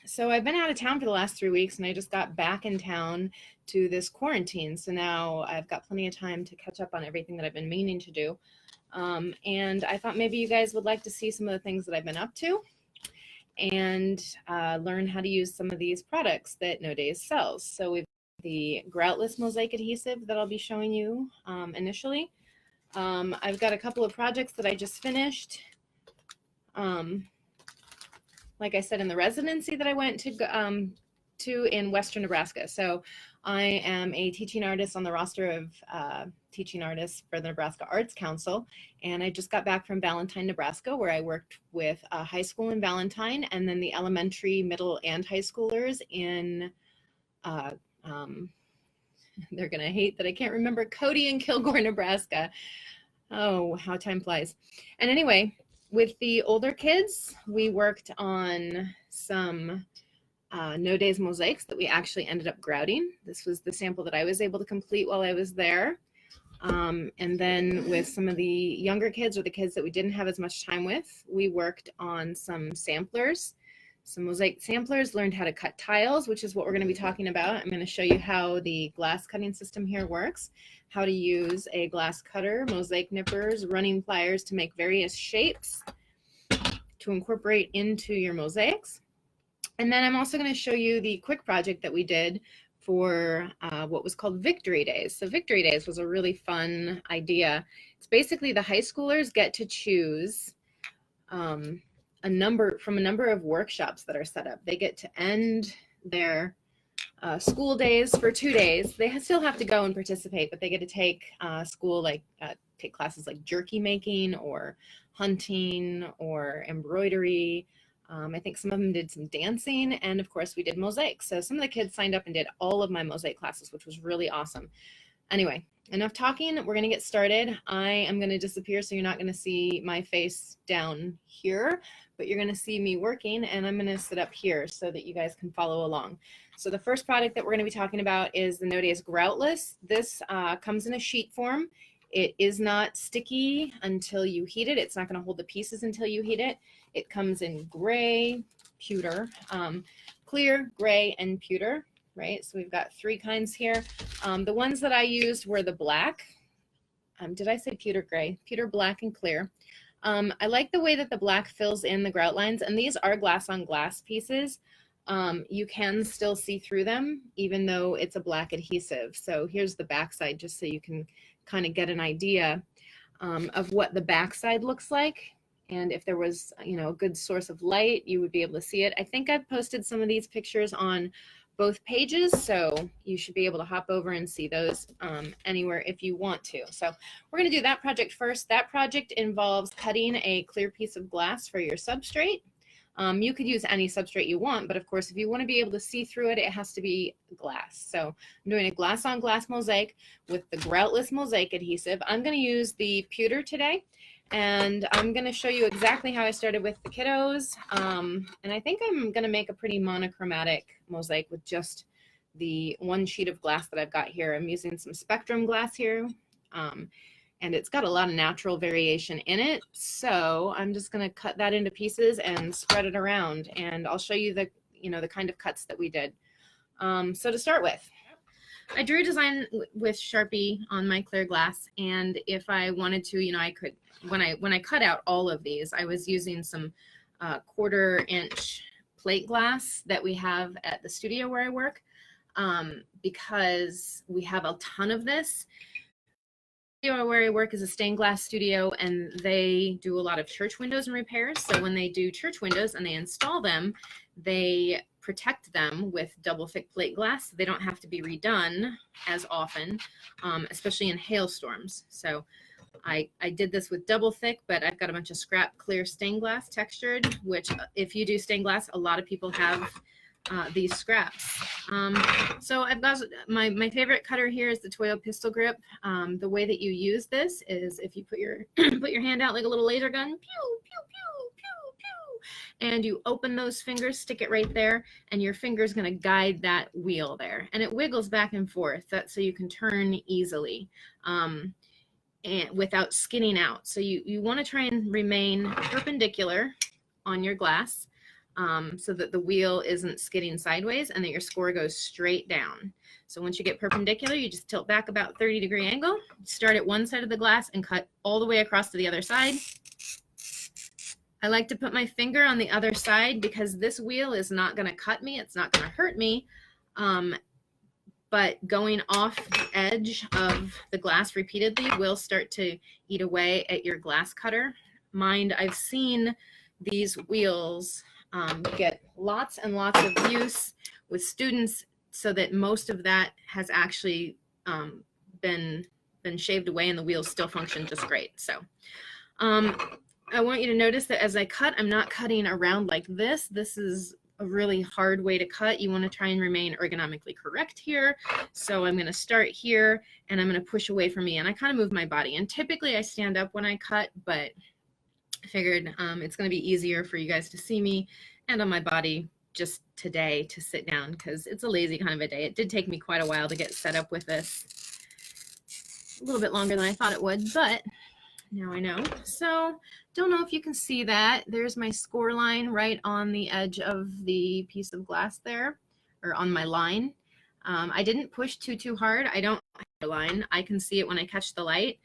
So I've been out of town for the last 3 weeks, and I just got back in town to this quarantine. So now I've got plenty of time to catch up on everything that I've been meaning to do. And I thought maybe you guys would like to see some of the things that I've been up to and learn how to use some of these products that No Days sells. So we've got the Groutless Mosaic Adhesive that I'll be showing you initially. I've got a couple of projects that I just finished. Like I said, in the residency that I went to in Western Nebraska. So I am a teaching artist on the roster of teaching artists for the Nebraska Arts Council. And I just got back from Valentine, Nebraska, where I worked with a high school in Valentine, and then the elementary, middle, and high schoolers in, they're going to hate that I can't remember, Cody and Kilgore, Nebraska. Oh, how time flies. And anyway, with the older kids, we worked on some No Days Mosaics that we actually ended up grouting. This was the sample that I was able to complete while I was there. And then with some of the younger kids, or the kids that we didn't have as much time with, we worked on some samplers, some mosaic samplers, learned how to cut tiles, which is what we're going to be talking about. I'm going to show you how the glass cutting system here works, how to use a glass cutter, mosaic nippers, running pliers to make various shapes to incorporate into your mosaics. And then I'm also going to show you the quick project that we did for what was called Victory Days. So Victory Days was a really fun idea. It's basically the high schoolers get to choose a number of workshops that are set up. They get to end their school days for 2 days. They still have to go and participate, but they get to take take classes like jerky making or hunting or embroidery. I think some of them did some dancing, and of course we did mosaics. So some of the kids signed up and did all of my mosaic classes, which was really awesome. Anyway, enough talking. We're going to get started. I am going to disappear, so you're not going to see my face down here, but you're going to see me working, and I'm going to sit up here so that you guys can follow along. So the first product that we're going to be talking about is the No Days Groutless. This comes in a sheet form. It is not sticky until you heat it. It's not going to hold the pieces until you heat it. It comes in gray, pewter, clear, gray, and pewter, right? So we've got 3 kinds here. The ones that I used were the black. Did I say pewter gray? Pewter, black, and clear. I like the way that the black fills in the grout lines, and these are glass on glass pieces. You can still see through them, even though it's a black adhesive. So here's the back side, just so you can kind of get an idea of what the back side looks like. And if there was, a good source of light, you would be able to see it. I think I've posted some of these pictures on both pages, so you should be able to hop over and see those anywhere if you want to. So we're going to do that project first. That project involves cutting a clear piece of glass for your substrate. You could use any substrate you want, but of course, if you want to be able to see through it, it has to be glass. So I'm doing a glass on glass mosaic with the Groutless Mosaic Adhesive. I'm going to use the pewter today, and I'm going to show you exactly how I started with the kiddos. And I think I'm going to make a pretty monochromatic mosaic with just the one sheet of glass that I've got here. I'm using some spectrum glass here. And it's got a lot of natural variation in it. So I'm just going to cut that into pieces and spread it around. And I'll show you the, the kind of cuts that we did. So to start with, I drew a design with Sharpie on my clear glass. And if I wanted to, I could, when I cut out all of these, I was using some 1/4 inch plate glass that we have at the studio where I work, because we have a ton of this. Where I work is a stained glass studio, and they do a lot of church windows and repairs. So when they do church windows and they install them, they protect them with double thick plate glass. So they don't have to be redone as often, especially in hailstorms. So I did this with double thick, but I've got a bunch of scrap clear stained glass textured, which if you do stained glass, a lot of people have these scraps. So I've got my favorite cutter here is the Toyo pistol grip. The way that you use this is if you put your put your hand out like a little laser gun, pew, pew, pew, pew, pew, and you open those fingers, stick it right there, and your finger is going to guide that wheel there, and it wiggles back and forth. That's so you can turn easily. And without skinning out. So you want to try and remain perpendicular on your glass. so that the wheel isn't skidding sideways and that your score goes straight down. So once you get perpendicular, you just tilt back about 30-degree angle, start at one side of the glass and cut all the way across to the other side. I like to put my finger on the other side because this wheel is not going to cut me. It's not going to hurt me. But going off the edge of the glass repeatedly will start to eat away at your glass cutter. Mind, I've seen these wheels get lots and lots of use with students so that most of that has actually been shaved away and the wheels still function just great. So I want you to notice that as I cut, I'm not cutting around like this. This is a really hard way to cut. You want to try and remain ergonomically correct here. So I'm going to start here and I'm going to push away from me, and I kind of move my body. And typically I stand up when I cut, but I figured it's going to be easier for you guys to see me and on my body just today to sit down because it's a lazy kind of a day. It did take me quite a while to get set up with this. A little bit longer than I thought it would, but now I know. So don't know if you can see that. There's my score line right on the edge of the piece of glass there, or on my line. I didn't push too hard. I don't have a line. I can see it when I catch the light.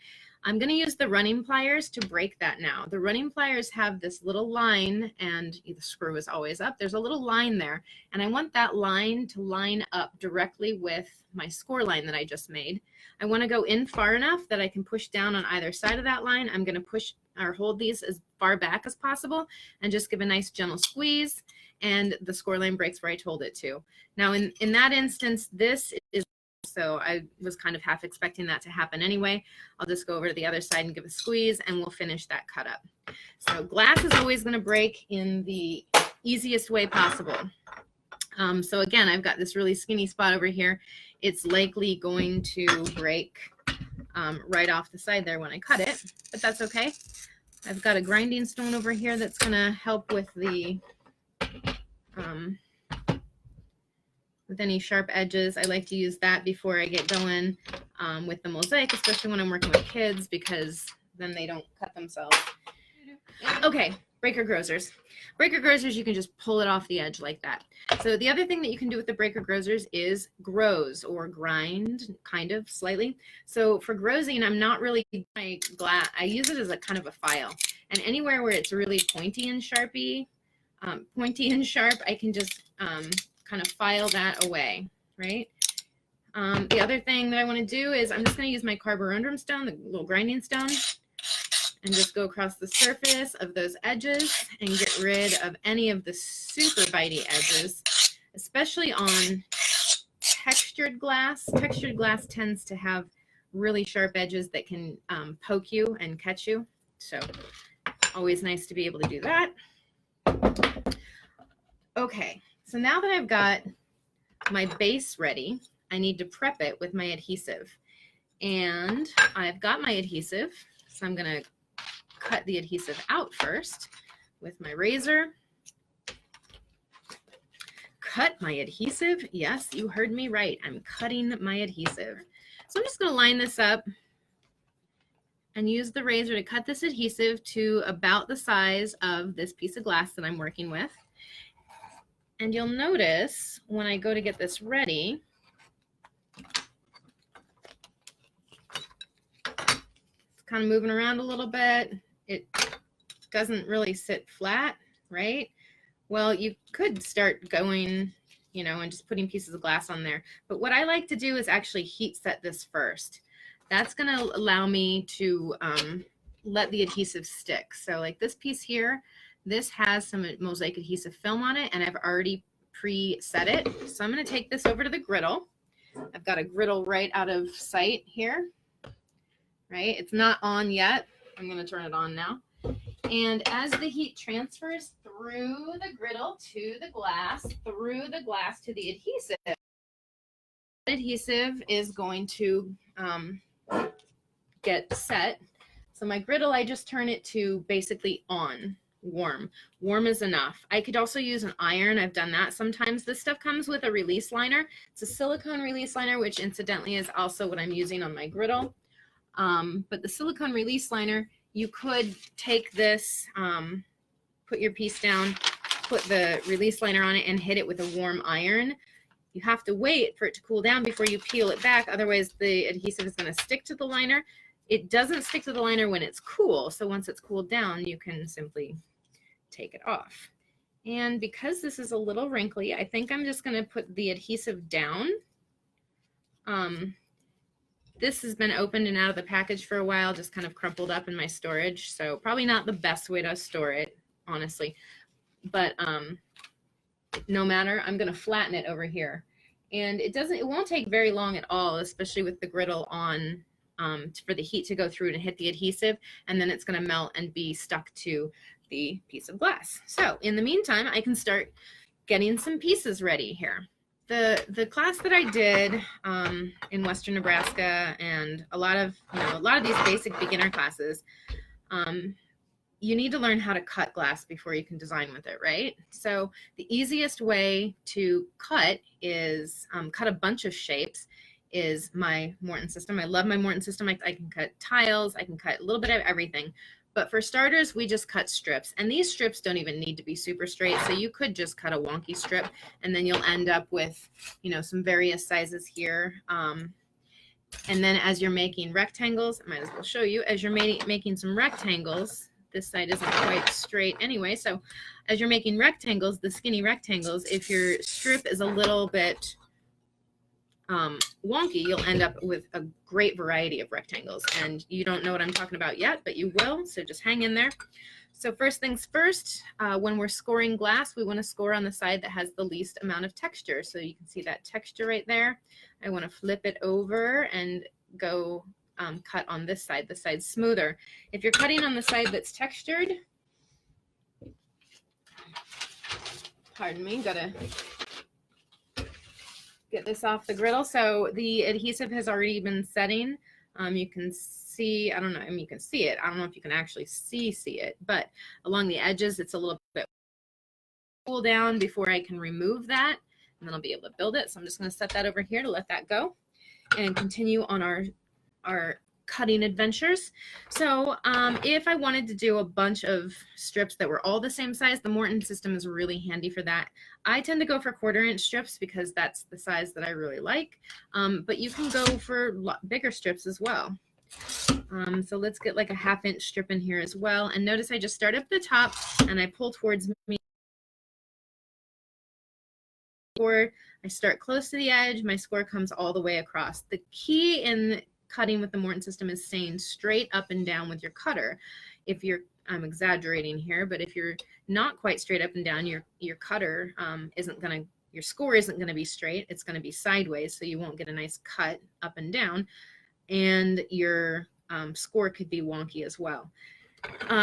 I'm going to use the running pliers to break that now. The running pliers have this little line, and the screw is always up. There's a little line there, and I want that line to line up directly with my score line that I just made. I want to go in far enough that I can push down on either side of that line. I'm going to push or hold these as far back as possible and just give a nice gentle squeeze, and the score line breaks where I told it to. Now in that instance, this is, so I was kind of half expecting that to happen anyway. I'll just go over to the other side and give a squeeze and we'll finish that cut up. So glass is always going to break in the easiest way possible. So again, I've got this really skinny spot over here. It's likely going to break right off the side there when I cut it, but that's okay. I've got a grinding stone over here that's going to help with the with any sharp edges. I like to use that before I get going with the mosaic, especially when I'm working with kids, because then they don't cut themselves. Okay, breaker grozers. Breaker grozers, you can just pull it off the edge like that. So the other thing that you can do with the breaker grozers is groze or grind, kind of slightly. So for grozing, I'm not really my glass. I use it as a kind of a file, and anywhere where it's really pointy and sharpy, I can just kind of file that away, right? The other thing that I want to do is I'm just going to use my carborundum stone, the little grinding stone, and just go across the surface of those edges and get rid of any of the super bitey edges, especially on textured glass. Textured glass tends to have really sharp edges that can poke you and catch you. So always nice to be able to do that. Okay, so now that I've got my base ready, I need to prep it with my adhesive. And I've got my adhesive, so I'm going to cut the adhesive out first with my razor. Cut my adhesive. Yes, you heard me right. I'm cutting my adhesive. So I'm just going to line this up and use the razor to cut this adhesive to about the size of this piece of glass that I'm working with. And you'll notice when I go to get this ready, it's kind of moving around a little bit. It doesn't really sit flat, right? Well, you could start going, you know, and just putting pieces of glass on there. But what I like to do is actually heat set this first. That's going to allow me to let the adhesive stick. So like this piece here, this has some mosaic adhesive film on it, and I've already pre-set it. So I'm going to take this over to the griddle. I've got a griddle right out of sight here, right? It's not on yet. I'm going to turn it on now. And as the heat transfers through the griddle to the glass, through the glass to the adhesive, adhesive is going to get set. So my griddle, I just turn it to basically on, warm. Warm is enough. I could also use an iron. I've done that sometimes. This stuff comes with a release liner. It's a silicone release liner, which incidentally is also what I'm using on my griddle. But the silicone release liner, you could take this, put your piece down, put the release liner on it and hit it with a warm iron. You have to wait for it to cool down before you peel it back. Otherwise, the adhesive is going to stick to the liner. It doesn't stick to the liner when it's cool. So once it's cooled down, you can simply take it off. And because this is a little wrinkly, I think I'm just going to put the adhesive down. This has been opened and out of the package for a while, just kind of crumpled up in my storage. So probably not the best way to store it, honestly. But no matter, I'm going to flatten it over here. And it won't take very long at all, especially with the griddle on, for the heat to go through and hit the adhesive, and then it's going to melt and be stuck to the piece of glass. So in the meantime, I can start getting some pieces ready here. The class that I did in Western Nebraska, and a lot of these basic beginner classes, you need to learn how to cut glass before you can design with it, right? So the easiest way to cut is cut a bunch of shapes is my Morton system. I love my Morton system. I can cut tiles, I can cut a little bit of everything. But for starters, we just cut strips. And these strips don't even need to be super straight. So you could just cut a wonky strip, and then you'll end up with, some various sizes here. And then as you're making rectangles, I might as well show you, as you're making some rectangles, this side isn't quite straight anyway. So as you're making rectangles, the skinny rectangles, if your strip is a little bit wonky, you'll end up with a great variety of rectangles. And you don't know what I'm talking about yet, but you will. So just hang in there. So first things first, when we're scoring glass, we want to score on the side that has the least amount of texture. So you can see that texture right there. I want to flip it over and go cut on this side, the side smoother. If you're cutting on the side that's textured, pardon me, gotta get this off the griddle. So the adhesive has already been setting. You can see, I don't know, I mean, you can see it. I don't know if you can actually see it, but along the edges, it's a little bit cool down before I can remove that, and then I'll be able to build it. So I'm just going to set that over here to let that go and continue on our cutting adventures. So if I wanted to do a bunch of strips that were all the same size, the Morton system is really handy for that. I tend to go for 1/4" strips because that's the size that I really like, but you can go for bigger strips as well. So let's get like a 1/2" strip in here as well. And notice I just start up the top and I pull towards me. I start close to the edge, my score comes all the way across. The key in cutting with the Morton system is staying straight up and down with your cutter. If you're, I'm exaggerating here, but if you're not quite straight up and down, your cutter your score isn't going to be straight. It's going to be sideways, so you won't get a nice cut up and down, and your score could be wonky as well.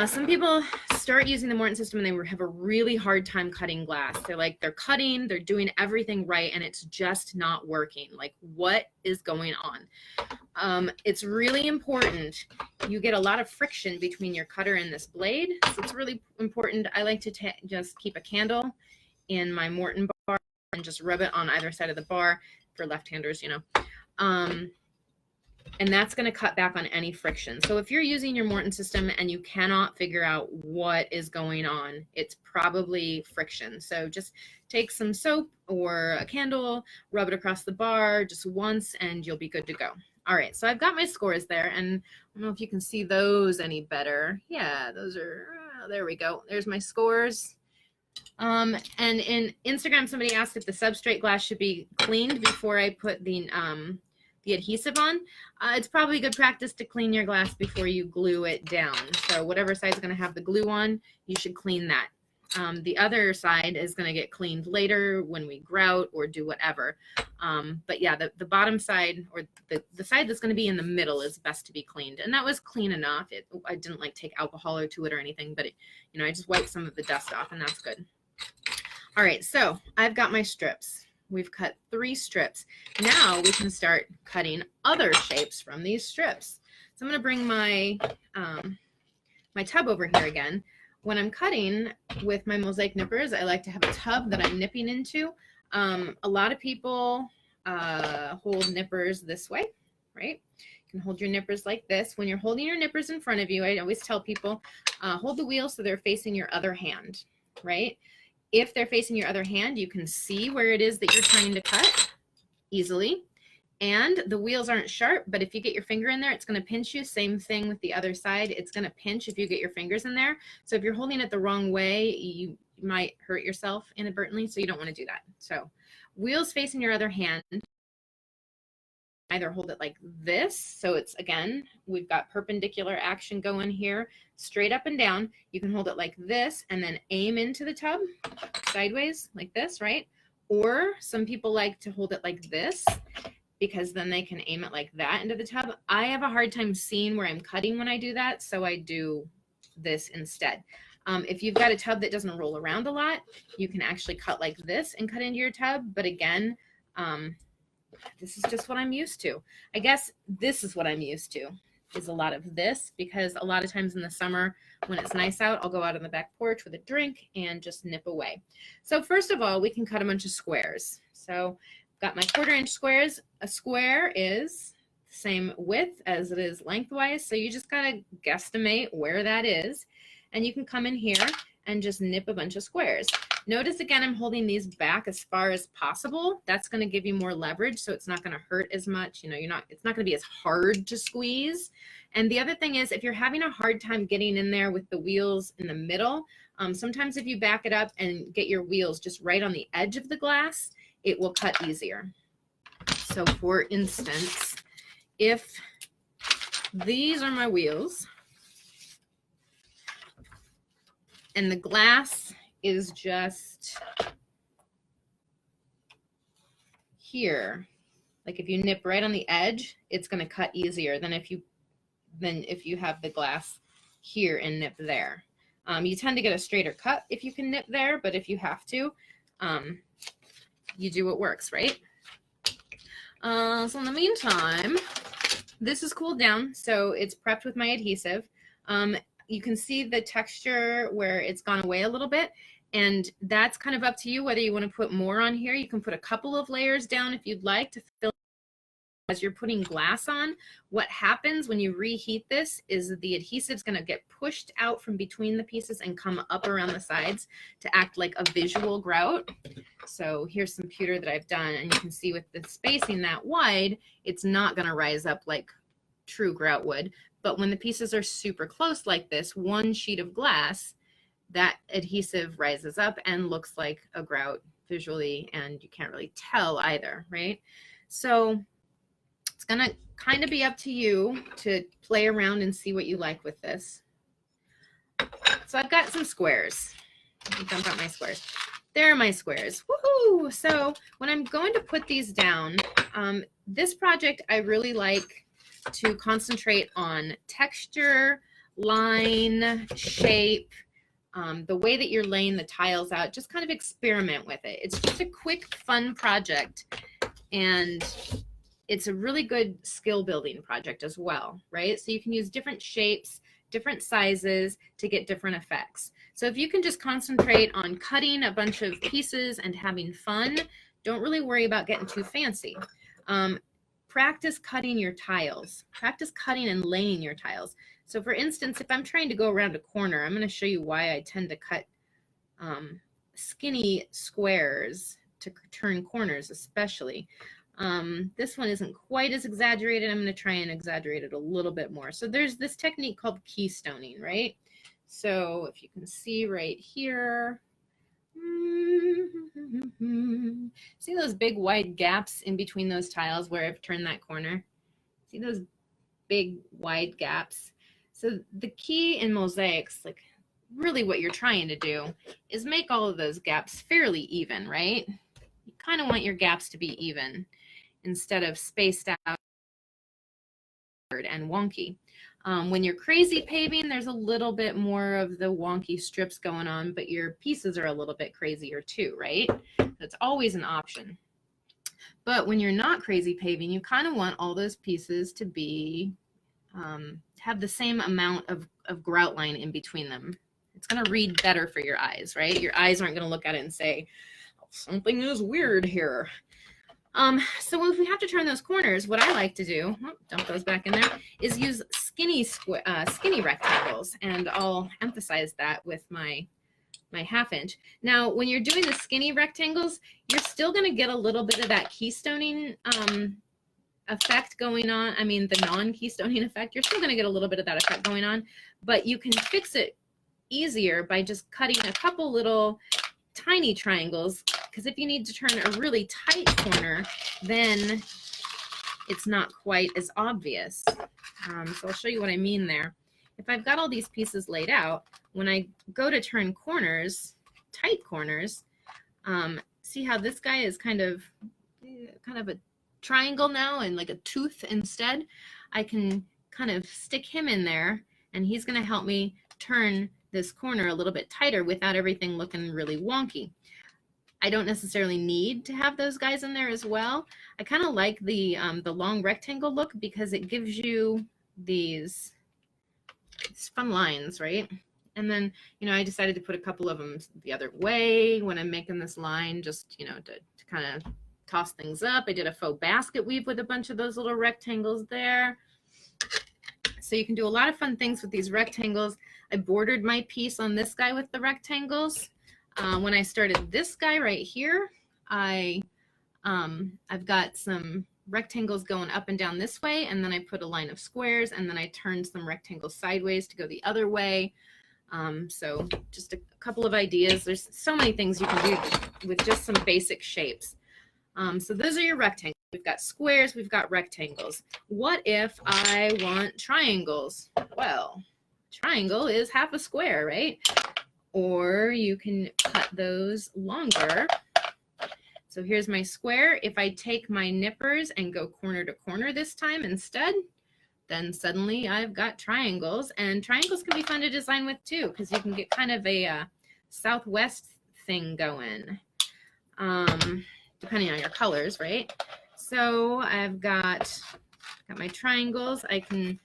Some people start using the Morton system and they have a really hard time cutting glass. They're cutting, they're doing everything right, and it's just not working. Like, what is going on? It's really important. You get a lot of friction between your cutter and this blade, so it's really important. I like to just keep a candle in my Morton bar and just rub it on either side of the bar for left-handers, and that's going to cut back on any friction. So if you're using your Morton system and you cannot figure out what is going on, it's probably friction. So just take some soap or a candle, rub it across the bar just once, and you'll be good to go. All right, so I've got my scores there, and I don't know if you can see those any better. Yeah, those are, there we go. There's my scores. And in Instagram, somebody asked if the substrate glass should be cleaned before I put the adhesive on. It's probably good practice to clean your glass before you glue it down. So whatever side is going to have the glue on, you should clean that. The other side is going to get cleaned later when we grout or do whatever. But yeah, the bottom side, or the side that's going to be in the middle, is best to be cleaned. And that was clean enough. I didn't take alcohol to it or anything, but I just wiped some of the dust off, and that's good. All right, so I've got my strips. We've cut 3 strips. Now we can start cutting other shapes from these strips. So I'm going to bring my my tub over here again. When I'm cutting with my mosaic nippers, I like to have a tub that I'm nipping into. A lot of people hold nippers this way, right? You can hold your nippers like this. When you're holding your nippers in front of you, I always tell people, hold the wheel so they're facing your other hand, right? If they're facing your other hand, you can see where it is that you're trying to cut easily. And the wheels aren't sharp, but if you get your finger in there, it's going to pinch you. Same thing with the other side. It's going to pinch if you get your fingers in there. So if you're holding it the wrong way, you might hurt yourself inadvertently, so you don't want to do that. So wheels facing your other hand, either hold it like this. So it's, again, we've got perpendicular action going here, straight up and down. You can hold it like this and then aim into the tub sideways like this, right? Or some people like to hold it like this, because then they can aim it like that into the tub. I have a hard time seeing where I'm cutting when I do that, so I do this instead. If you've got a tub that doesn't roll around a lot, you can actually cut like this and cut into your tub. But again, this is just what I'm used to. I guess this is what I'm used to, is a lot of this, because a lot of times in the summer when it's nice out, I'll go out on the back porch with a drink and just nip away. So first of all, we can cut a bunch of squares. So got my 1/4 inch squares. A square is the same width as it is lengthwise, so you just gotta guesstimate where that is, and you can come in here and just nip a bunch of squares. Notice again, I'm holding these back as far as possible. That's going to give you more leverage, so it's not going to hurt as much. You know, it's not going to be as hard to squeeze. And the other thing is, if you're having a hard time getting in there with the wheels in the middle, sometimes if you back it up and get your wheels just right on the edge of the glass, it will cut easier. So for instance, if these are my wheels and the glass is just here, like if you nip right on the edge, it's going to cut easier than if you have the glass here and nip there. You tend to get a straighter cut if you can nip there, but if you have to, you do what works, right? So in the meantime, this is cooled down, so it's prepped with my adhesive. You can see the texture where it's gone away a little bit, and that's kind of up to you whether you want to put more on here. You can put a couple of layers down if you'd like to fill. As you're putting glass on, what happens when you reheat this is the adhesive is going to get pushed out from between the pieces and come up around the sides to act like a visual grout. So here's some pewter that I've done, and you can see with the spacing that wide, it's not going to rise up like true grout would. But when the pieces are super close like this, one sheet of glass, that adhesive rises up and looks like a grout visually, and you can't really tell either, right? So it's going to kind of be up to you to play around and see what you like with this. So I've got some squares. Let me dump out my squares. There are my squares. Woohoo! So when I'm going to put these down, this project I really like to concentrate on texture, line, shape, the way that you're laying the tiles out. Just kind of experiment with it. It's just a quick, fun project, and it's a really good skill building project as well, right? So you can use different shapes, different sizes to get different effects. So if you can just concentrate on cutting a bunch of pieces and having fun, don't really worry about getting too fancy. Practice cutting your tiles. Practice cutting and laying your tiles. So for instance, if I'm trying to go around a corner, I'm going to show you why I tend to cut skinny squares to turn corners especially. This one isn't quite as exaggerated. I'm going to try and exaggerate it a little bit more. So there's this technique called keystoning, right? So if you can see right here, see those big wide gaps in between those tiles where I've turned that corner? See those big wide gaps? So the key in mosaics, like really what you're trying to do is make all of those gaps fairly even, right? You kind of want your gaps to be even instead of spaced out and wonky. When you're crazy paving, there's a little bit more of the wonky strips going on, but your pieces are a little bit crazier too, right? That's always an option. But when you're not crazy paving, you kind of want all those pieces to be have the same amount of grout line in between them. It's going to read better for your eyes, right? Your eyes aren't going to look at it and say, oh, something is weird here. So if we have to turn those corners, what I like to do, dump those back in there, is use skinny rectangles, and I'll emphasize that with my my 1/2 inch. Now, when you're doing the skinny rectangles, you're still going to get a little bit of that keystoning effect going on. I mean, the non-keystoning effect, you're still going to get a little bit of that effect going on, but you can fix it easier by just cutting a couple little tiny triangles, because if you need to turn a really tight corner, then it's not quite as obvious. So I'll show you what I mean there. If I've got all these pieces laid out, when I go to turn corners, tight corners, see how this guy is kind of a triangle now and like a tooth instead? I can kind of stick him in there, and he's going to help me turn this corner a little bit tighter without everything looking really wonky. I don't necessarily need to have those guys in there as well. I kind of like the long rectangle look because it gives you these fun lines, right? And then, you know, I decided to put a couple of them the other way when I'm making this line, just, you know, to kind of toss things up. I did a faux basket weave with a bunch of those little rectangles there. So you can do a lot of fun things with these rectangles. I bordered my piece on this guy with the rectangles. When I started this guy right here, I've got some rectangles going up and down this way, and then I put a line of squares, and then I turned some rectangles sideways to go the other way. So just a couple of ideas. There's so many things you can do with just some basic shapes. So those are your rectangles. We've got squares, we've got rectangles. What if I want triangles? Well, triangle is half a square, right? Or you can cut those longer. So here's my square. If I take my nippers and go corner to corner this time instead, then suddenly I've got triangles. And triangles can be fun to design with too, because you can get kind of a southwest thing going, depending on your colors, right? So I've got my triangles. I can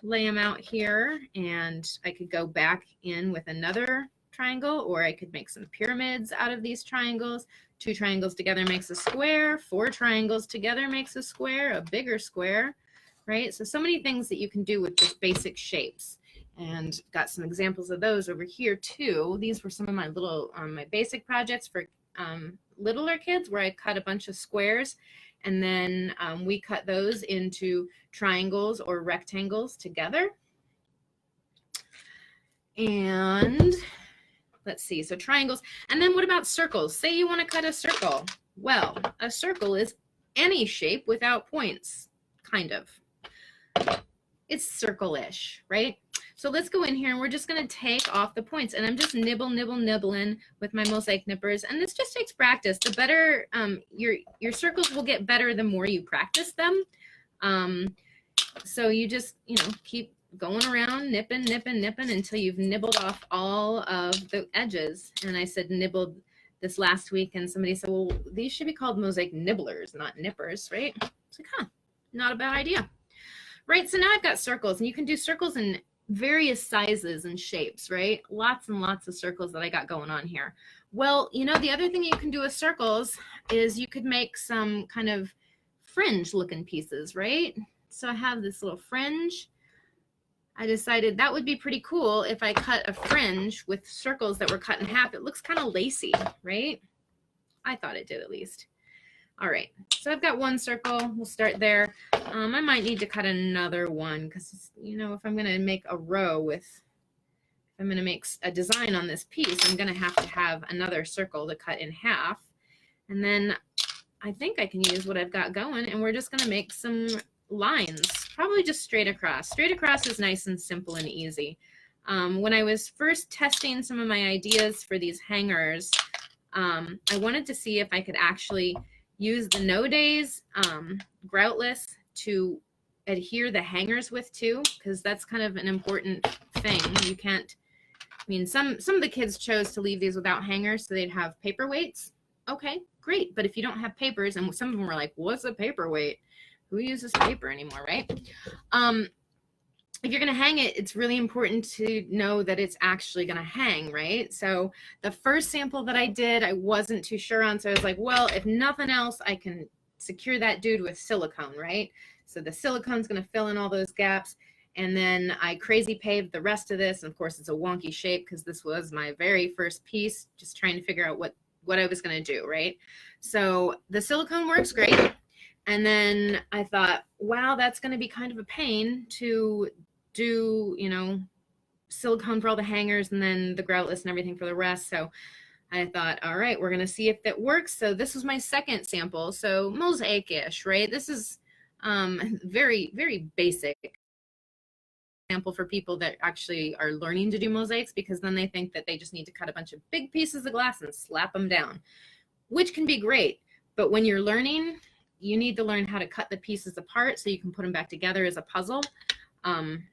lay them out here, and I could go back in with another triangle, or I could make some pyramids out of these triangles. 2 triangles together makes a square. 4 triangles together makes a square, a bigger square, right? So many things that you can do with just basic shapes, and got some examples of those over here too. These were some of my little my basic projects for littler kids, where I cut a bunch of squares, and then we cut those into triangles or rectangles together. And let's see, so triangles. And then what about circles? Say you want to cut a circle. Well, a circle is any shape without points, kind of. It's circle-ish, right? So let's go in here, and we're just going to take off the points, and I'm just nibbling with my mosaic nippers. And this just takes practice. The better your circles will get better the more you practice them. So you just, you know, keep going around, nipping until you've nibbled off all of the edges. And I said nibbled this last week, and somebody said, well, these should be called mosaic nibblers, not nippers, right? It's like, huh, not a bad idea. Right, so now I've got circles, and you can do circles in various sizes and shapes, right? Lots and lots of circles that I got going on here. Well, you know, the other thing you can do with circles is you could make some kind of fringe looking pieces, right? So I have this little fringe. I decided that would be pretty cool if I cut a fringe with circles that were cut in half. It looks kind of lacy, right? I thought it did, at least. All right, so I've got one circle. We'll start there. I might need to cut another one because, you know, if I'm going to make a row with, if I'm going to make a design on this piece, I'm going to have another circle to cut in half. And then I think I can use what I've got going, and we're just going to make some lines, probably just straight across. Straight across is nice and simple and easy. When I was first testing some of my ideas for these hangers, I wanted to see if I could actually use the No Days Groutless to adhere the hangers with too, because that's kind of an important thing. You can't, I mean, some of the kids chose to leave these without hangers, so they'd have paperweights. Okay, great. But if you don't have papers, and some of them were like, what's a paperweight? Who uses paper anymore, right? If you're going to hang it, it's really important to know that it's actually going to hang, right? So the first sample that I did, I wasn't too sure on. So I was like, well, if nothing else, I can secure that dude with silicone, right? So the silicone's going to fill in all those gaps. And then I crazy paved the rest of this. And of course, it's a wonky shape because this was my very first piece, just trying to figure out what I was going to do, right? So the silicone works great. And then I thought, wow, that's going to be kind of a pain to do, you know, silicone for all the hangers and then the groutless and everything for the rest. So I thought, all right, we're going to see if that works. So this was my second sample. So mosaic-ish, right? This is very, very basic sample for people that actually are learning to do mosaics, because then they think that they just need to cut a bunch of big pieces of glass and slap them down, which can be great. But when you're learning, you need to learn how to cut the pieces apart so you can put them back together as a puzzle.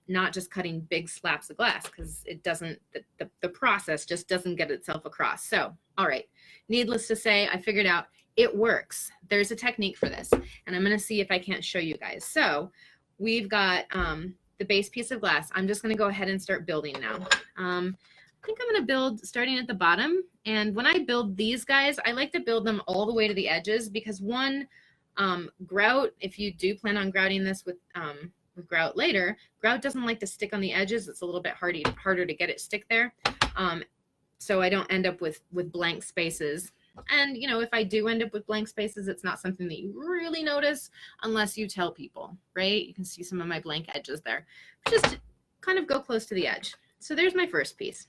Not just cutting big slabs of glass, because it doesn't, the process just doesn't get itself across. So, all right, needless to say, I figured out it works. There's a technique for this, and I'm going to see if I can't show you guys. So we've got the base piece of glass. I'm just going to go ahead and start building now. I think I'm going to build starting at the bottom. And when I build these guys, I like to build them all the way to the edges, because one, grout, if you do plan on grouting this with grout later, grout doesn't like to stick on the edges. It's a little bit harder to get it stick there. So I don't end up with blank spaces. And, you know, if I do end up with blank spaces, it's not something that you really notice unless you tell people, right? You can see some of my blank edges there. Just kind of go close to the edge. So there's my first piece.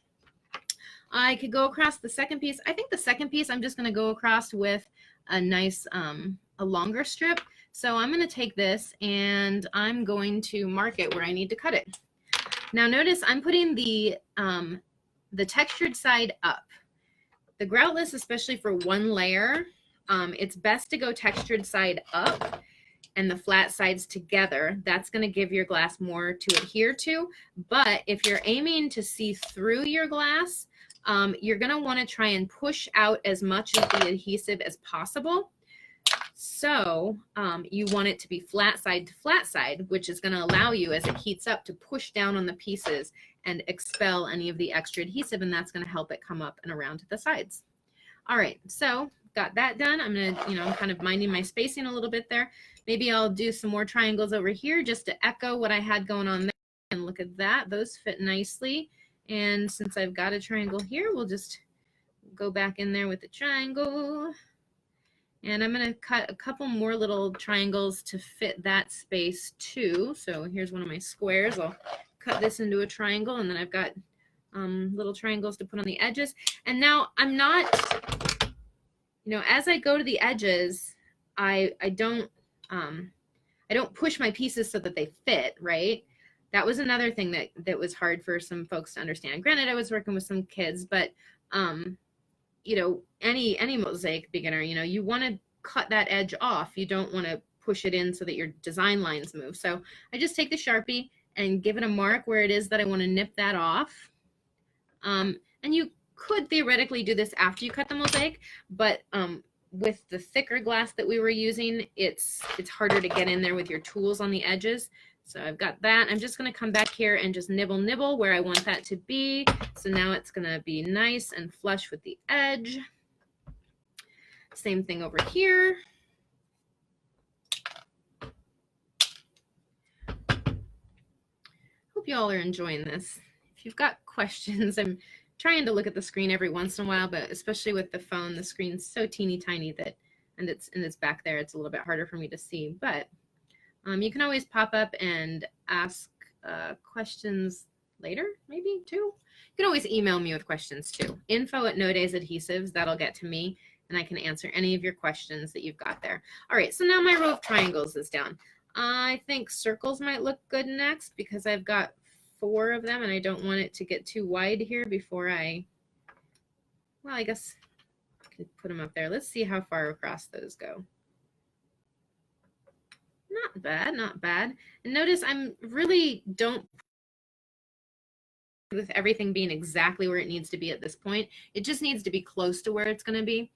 I could go across the second piece. I think the second piece I'm just going to go across with a nice, a longer strip. So I'm going to take this and I'm going to mark it where I need to cut it. Now notice I'm putting the textured side up. The groutless, especially for one layer, it's best to go textured side up and the flat sides together. That's going to give your glass more to adhere to. But if you're aiming to see through your glass, you're going to want to try and push out as much of the adhesive as possible. So you want it to be flat side to flat side, which is going to allow you, as it heats up, to push down on the pieces and expel any of the extra adhesive, and that's going to help it come up and around to the sides. All right, so got that done. I'm going to, you know, I'm kind of minding my spacing a little bit there. Maybe I'll do some more triangles over here just to echo what I had going on there. And look at that, those fit nicely. And since I've got a triangle here, we'll just go back in there with the triangle. And I'm going to cut a couple more little triangles to fit that space too. So here's one of my squares. I'll cut this into a triangle, and then I've got little triangles to put on the edges. And now I'm not, you know, as I go to the edges, I don't push my pieces so that they fit, right? That was another thing that was hard for some folks to understand. Granted, I was working with some kids, but you know, any mosaic beginner, you know, you want to cut that edge off. You don't want to push it in so that your design lines move. So I just take the Sharpie and give it a mark where it is that I want to nip that off. And you could theoretically do this after you cut the mosaic, but with the thicker glass that we were using, it's harder to get in there with your tools on the edges. So I've got that. I'm just going to come back here and just nibble where I want that to be. So now it's going to be nice and flush with the edge. Same thing over here. Hope you all are enjoying this. If you've got questions, I'm trying to look at the screen every once in a while, but especially with the phone, the screen's so teeny tiny that, and it's back there, it's a little bit harder for me to see. But you can always pop up and ask questions later, maybe too. You can always email me with questions too. info@No Days Adhesives, that'll get to me, and I can answer any of your questions that you've got there. All right, so now my row of triangles is down. I think circles might look good next because I've got 4 of them and I don't want it to get too wide here before I, well, I guess I could put them up there. Let's see how far across those go. Not bad, not bad. And notice I'm really don't, with everything being exactly where it needs to be at this point. It just needs to be close to where it's going to be.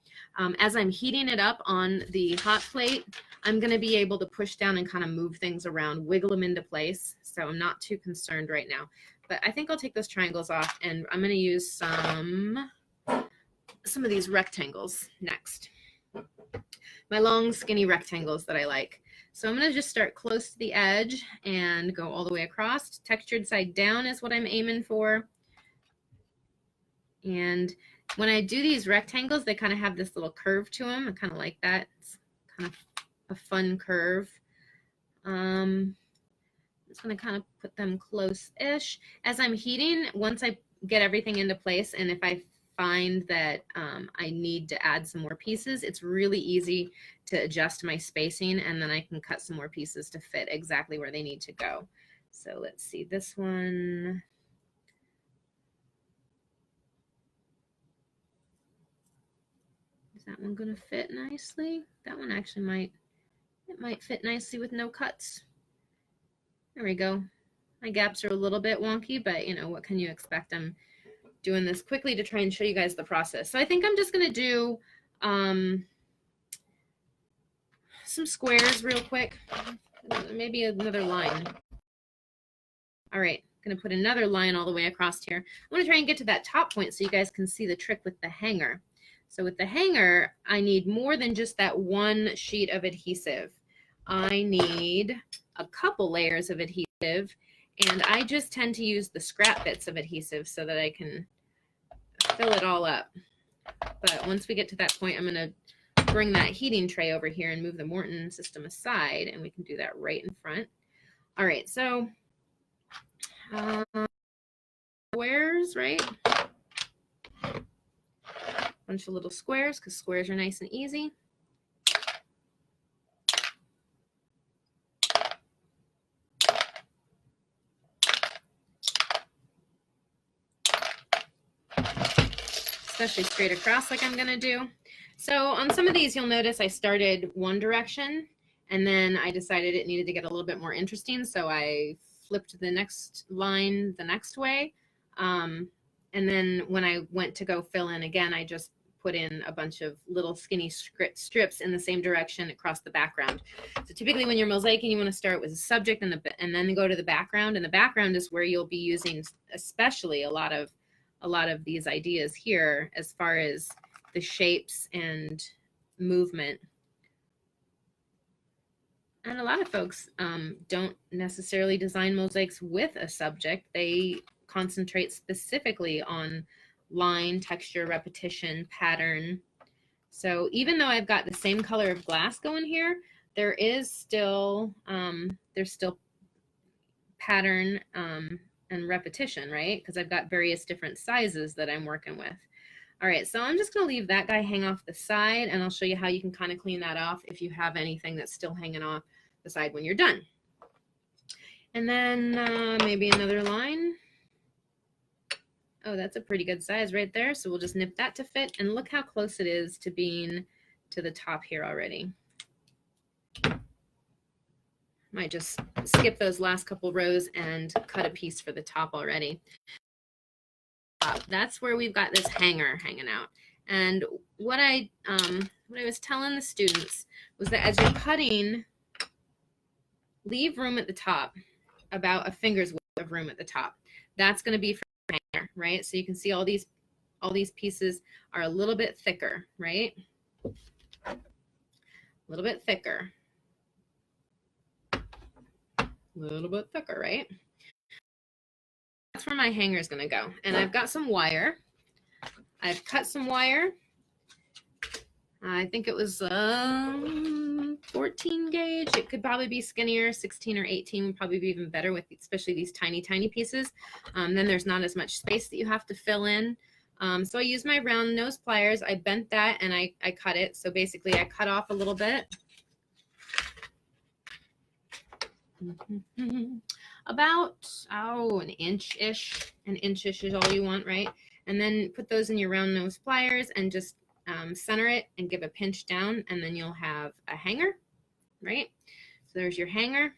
As I'm heating it up on the hot plate, I'm going to be able to push down and kind of move things around, wiggle them into place. So I'm not too concerned right now. But I think I'll take those triangles off, and I'm going to use some of these rectangles next. My long, skinny rectangles that I like. So I'm going to just start close to the edge and go all the way across. Textured side down is what I'm aiming for. And when I do these rectangles, they kind of have this little curve to them. I kind of like that. It's kind of a fun curve. I'm just going to kind of put them close-ish. As I'm heating, once I get everything into place, and if I find that I need to add some more pieces, it's really easy to adjust my spacing, and then I can cut some more pieces to fit exactly where they need to go. So let's see, this one. Is that one going to fit nicely? That one actually might fit nicely with no cuts. There we go. My gaps are a little bit wonky, but you know, what can you expect? I'm doing this quickly to try and show you guys the process. So I think I'm just going to do some squares real quick, maybe another line. All right, I'm going to put another line all the way across here. I want to try and get to that top point so you guys can see the trick with the hanger. So with the hanger, I need more than just that one sheet of adhesive. I need a couple layers of adhesive, and I just tend to use the scrap bits of adhesive so that I can fill it all up. But once we get to that point, I'm going to bring that heating tray over here and move the Morton system aside, and we can do that right in front. All right, so squares, right? Bunch of little squares, because squares are nice and easy. Especially straight across like I'm going to do. So on some of these, you'll notice I started one direction, and then I decided it needed to get a little bit more interesting, so I flipped the next line the next way. And then when I went to go fill in again, I just put in a bunch of little skinny strips in the same direction across the background. So typically when you're mosaicing, you want to start with the subject and then go to the background, and the background is where you'll be using especially a lot of these ideas here as far as the shapes and movement. And a lot of folks don't necessarily design mosaics with a subject. They concentrate specifically on line, texture, repetition, pattern. So even though I've got the same color of glass going here, there is still there's still pattern and repetition, right? Because I've got various different sizes that I'm working with. All right, so I'm just going to leave that guy hang off the side, and I'll show you how you can kind of clean that off if you have anything that's still hanging off the side when you're done. And then maybe another line. Oh, that's a pretty good size right there. So we'll just nip that to fit, and look how close it is to being to the top here already. Might just skip those last couple rows and cut a piece for the top already. That's where we've got this hanger hanging out. And what I was telling the students was that as you're cutting, leave room at the top, about a finger's width of room at the top. That's going to be for the hanger, right? So you can see all these pieces are a little bit thicker, right? A little bit thicker. A little bit thicker, right? That's where my hanger is going to go. And I've got some wire. I've cut some wire. I think it was 14 gauge. It could probably be skinnier. 16 or 18 would probably be even better, with especially these tiny, tiny pieces. Then there's not as much space that you have to fill in. So I used my round nose pliers. I bent that and I cut it. So basically I cut off a little bit. About, an inch-ish. An inch-ish is all you want, right? And then put those in your round nose pliers and just center it and give a pinch down, and then you'll have a hanger, right? So there's your hanger.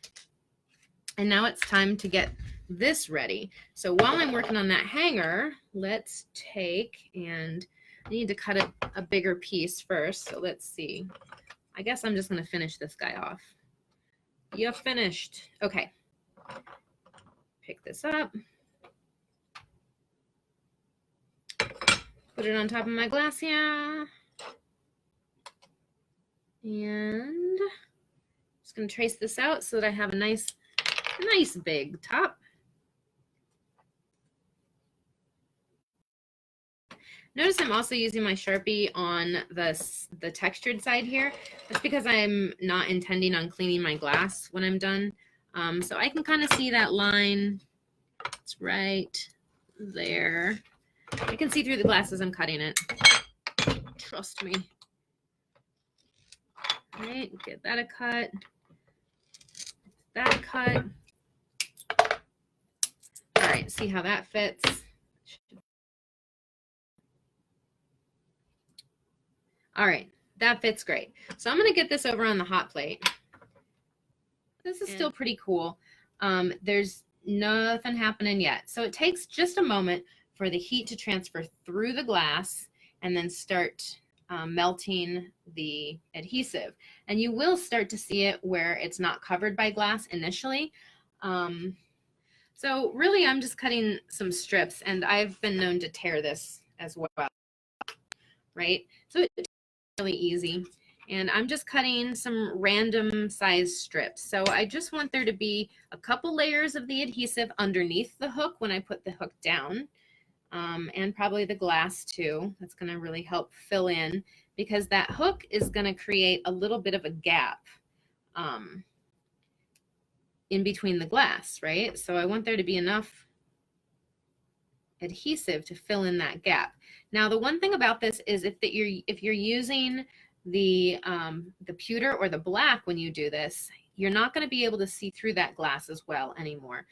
And now it's time to get this ready. So while I'm working on that hanger, let's take, and I need to cut a bigger piece first. So let's see. I guess I'm just going to finish this guy off. You're finished. Okay. Pick this up. Put it on top of my glass here. And just going to trace this out so that I have a nice big top. Notice I'm also using my Sharpie on the textured side here. That's because I'm not intending on cleaning my glass when I'm done. So I can kind of see that line. It's right there. I can see through the glass as I'm cutting it. Trust me. All right, get that a cut. That a cut. All right, see how that fits. All right, that fits great. So I'm going to get this over on the hot plate. This is still pretty cool. There's nothing happening yet. So it takes just a moment for the heat to transfer through the glass and then start melting the adhesive. And you will start to see it where it's not covered by glass initially. So really I'm just cutting some strips, and I've been known to tear this as well, right? So it's really easy. And I'm just cutting some random size strips. So I just want there to be a couple layers of the adhesive underneath the hook when I put the hook down, and probably the glass too. That's going to really help fill in, because that hook is going to create a little bit of a gap in between the glass, right? So I want there to be enough adhesive to fill in that gap. Now, the one thing about this is if you're using the pewter or the black when you do this, you're not going to be able to see through that glass as well anymore.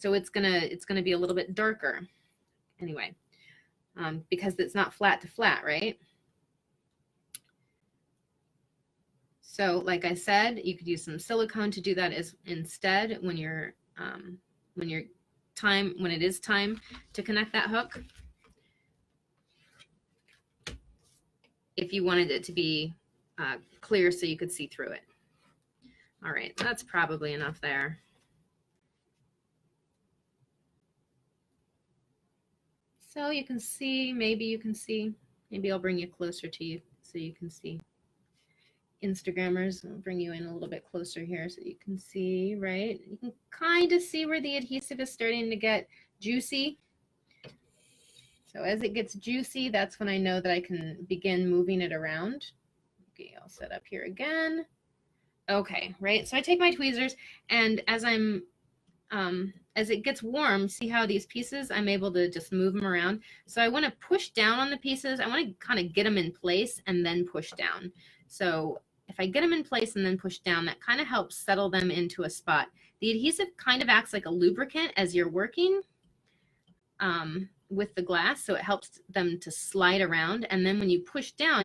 So it's gonna be a little bit darker anyway, because it's not flat to flat, right? So like I said, you could use some silicone to do that instead when it is time to connect that hook. If you wanted it to be clear so you could see through it. All right, that's probably enough there. So you can see, maybe I'll bring you closer to you so you can see. Instagrammers, I'll bring you in a little bit closer here so you can see, right? You can kind of see where the adhesive is starting to get juicy. So as it gets juicy, that's when I know that I can begin moving it around. Okay, I'll set up here again. Okay, right? So I take my tweezers, and as it gets warm, see how these pieces, I'm able to just move them around. So I want to push down on the pieces. I want to kind of get them in place and then push down. So if I get them in place and then push down, that kind of helps settle them into a spot. The adhesive kind of acts like a lubricant as you're working with the glass, so it helps them to slide around. And then when you push down,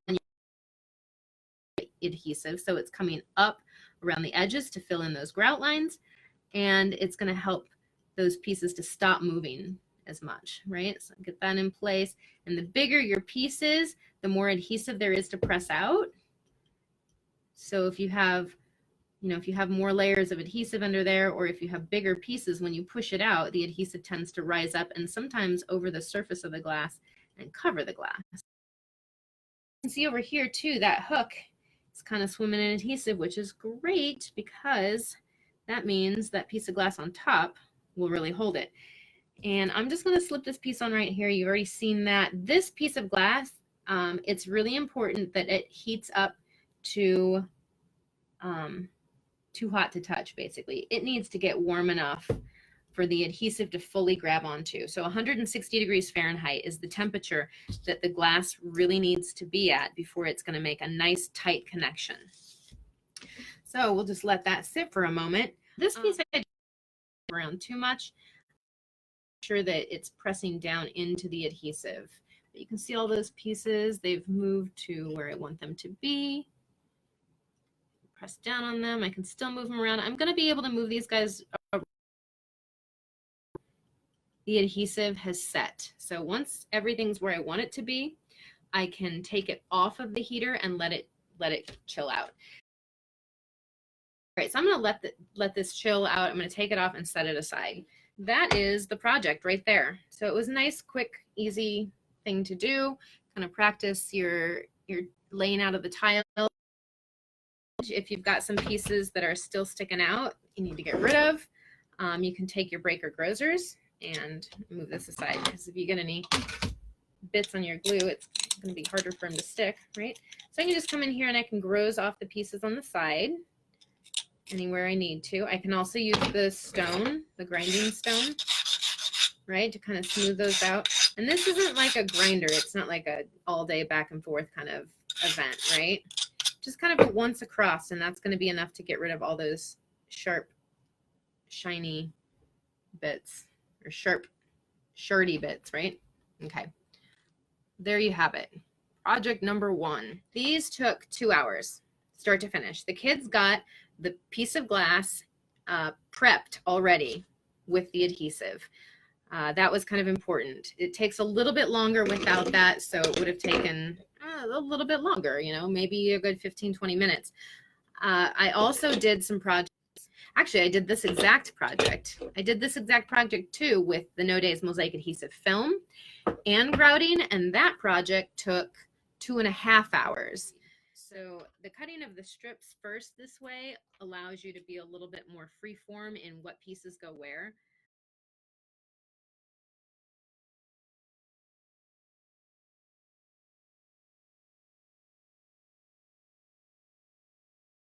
adhesive, so it's coming up around the edges to fill in those grout lines, and it's going to help those pieces to stop moving as much, right? So get that in place. And the bigger your piece is, the more adhesive there is to press out. So if you have, if you have more layers of adhesive under there, or if you have bigger pieces, when you push it out, the adhesive tends to rise up and sometimes over the surface of the glass and cover the glass. You can see over here too, that hook is kind of swimming in adhesive, which is great because that means that piece of glass on top will really hold it. And I'm just going to slip this piece on right here. You've already seen that. This piece of glass, it's really important that it heats up to too hot to touch, basically. It needs to get warm enough for the adhesive to fully grab onto. So 160 degrees Fahrenheit is the temperature that the glass really needs to be at before it's going to make a nice tight connection. So we'll just let that sit for a moment. This piece I didn't around too much. Make sure that it's pressing down into the adhesive. But you can see all those pieces, they've moved to where I want them to be. Press down on them. I can still move them around. I'm going to be able to move these guys around. The adhesive has set. So once everything's where I want it to be, I can take it off of the heater and let it chill out. All right, so I'm going to let this chill out. I'm going to take it off and set it aside. That is the project right there. So it was a nice, quick, easy thing to do. Kind of practice your laying out of the tile. If you've got some pieces that are still sticking out, you need to get rid of. You can take your breaker grozers and move this aside, because if you get any bits on your glue, it's going to be harder for them to stick, right? So I can just come in here and I can groze off the pieces on the side anywhere I need to. I can also use the stone, the grinding stone, right, to kind of smooth those out. And this isn't like a grinder. It's not like a all day back and forth kind of event, right? Just kind of once across, and that's going to be enough to get rid of all those sharp, shiny bits, or sharp, shardy bits, right? Okay. There you have it. Project number 1. These took 2 hours, start to finish. The kids got the piece of glass prepped already with the adhesive. That was kind of important. It takes a little bit longer without that, so it would have taken a little bit longer, you know, maybe a good 15-20 minutes. I also did some projects. Actually, I did this exact project. I did this exact project too with the No Days Mosaic Adhesive film and grouting, and that project took 2.5 hours. So the cutting of the strips first this way allows you to be a little bit more free form in what pieces go where.